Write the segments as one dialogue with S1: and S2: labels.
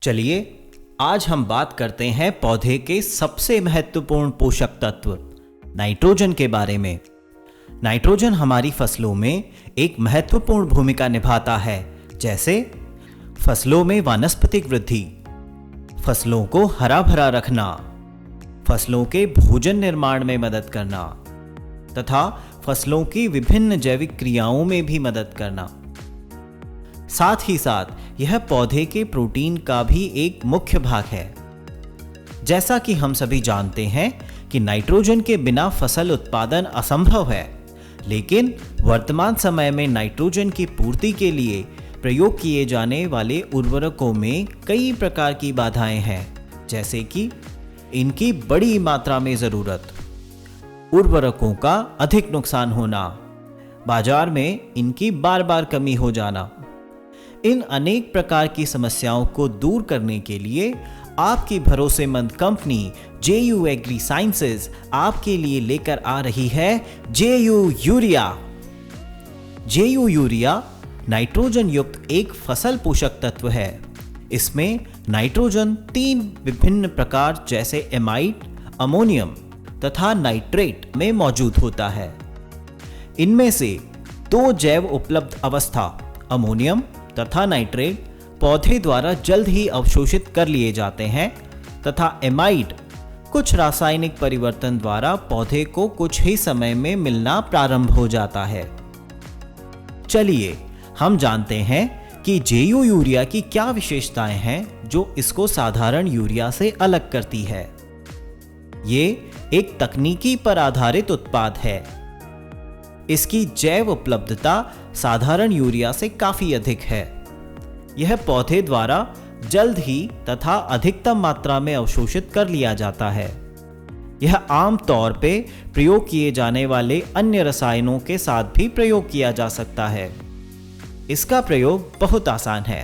S1: चलिए आज हम बात करते हैं पौधे के सबसे महत्वपूर्ण पोषक तत्व नाइट्रोजन के बारे में। नाइट्रोजन हमारी फसलों में एक महत्वपूर्ण भूमिका निभाता है, जैसे फसलों में वानस्पतिक वृद्धि, फसलों को हरा भरा रखना, फसलों के भोजन निर्माण में मदद करना तथा फसलों की विभिन्न जैविक क्रियाओं में भी मदद करना। साथ ही साथ यह पौधे के प्रोटीन का भी एक मुख्य भाग है। जैसा कि हम सभी जानते हैं कि नाइट्रोजन के बिना फसल उत्पादन असंभव है, लेकिन वर्तमान समय में नाइट्रोजन की पूर्ति के लिए प्रयोग किए जाने वाले उर्वरकों में कई प्रकार की बाधाएं हैं, जैसे कि इनकी बड़ी मात्रा में ज़रूरत, उर्वरकों का अधिक नुकसान होना, बाजार में इनकी बार बार कमी हो जाना। इन अनेक प्रकार की समस्याओं को दूर करने के लिए आपकी भरोसेमंद कंपनी JU एग्री साइंसेज आपके लिए लेकर आ रही है JU urea. JU urea nitrogen युक्त एक फसल पोषक तत्व है। इसमें नाइट्रोजन 3 विभिन्न प्रकार जैसे एमाइड, अमोनियम तथा नाइट्रेट में मौजूद होता है। इनमें से 2 जैव उपलब्ध अवस्था अमोनियम तथा नाइट्रेट पौधे द्वारा जल्द ही अवशोषित कर लिए जाते हैं तथा एमाइड कुछ रासायनिक परिवर्तन द्वारा पौधे को कुछ ही समय में मिलना प्रारंभ हो जाता है। चलिए हम जानते हैं कि JU यूरिया की क्या विशेषताएं हैं जो इसको साधारण यूरिया से अलग करती है। ये एक तकनीकी पर आधारित उत्पाद है। इसकी जैव उपलब्धता साधारण यूरिया से काफी अधिक है। यह पौधे द्वारा जल्द ही तथा अधिकतम मात्रा में अवशोषित कर लिया जाता है। यह आम तौर पे प्रयोग किए जाने वाले अन्य रसायनों के साथ भी प्रयोग किया जा सकता है। इसका प्रयोग बहुत आसान है।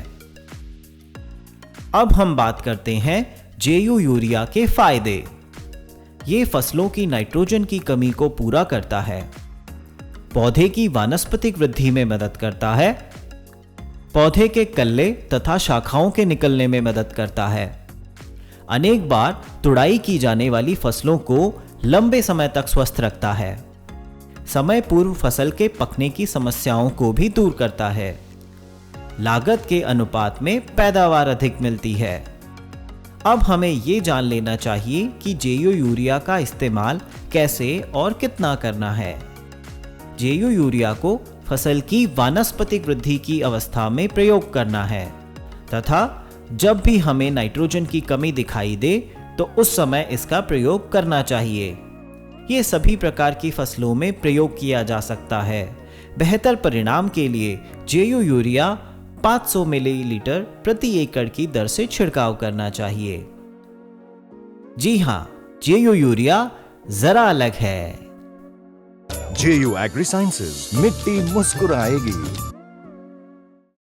S1: अब हम बात करते हैं JU यूरिया के फायदे। ये फसलों की नाइट्रोजन की कमी को पूरा करता है, पौधे की वानस्पतिक वृद्धि में मदद करता है, पौधे के कल्ले तथा शाखाओं के निकलने में मदद करता है, अनेक बार तुड़ाई की जाने वाली फसलों को लंबे समय तक स्वस्थ रखता है, समय पूर्व फसल के पकने की समस्याओं को भी दूर करता है, लागत के अनुपात में पैदावार अधिक मिलती है। अब हमें ये जान लेना चाहिए कि JU यूरिया का इस्तेमाल कैसे और कितना करना है। JU यूरिया को फसल की वानस्पतिक वृद्धि की अवस्था में प्रयोग करना है तथा जब भी हमें नाइट्रोजन की कमी दिखाई दे तो उस समय इसका प्रयोग करना चाहिए। ये सभी प्रकार की फसलों में प्रयोग किया जा सकता है। बेहतर परिणाम के लिए JU यूरिया 500 मिलीलीटर प्रति एकड़ की दर से छिड़काव करना चाहिए। जी हाँ, JU यूरिया जरा अलग है।
S2: JU एग्री साइंसेज, मिट्टी मुस्कुराएगी।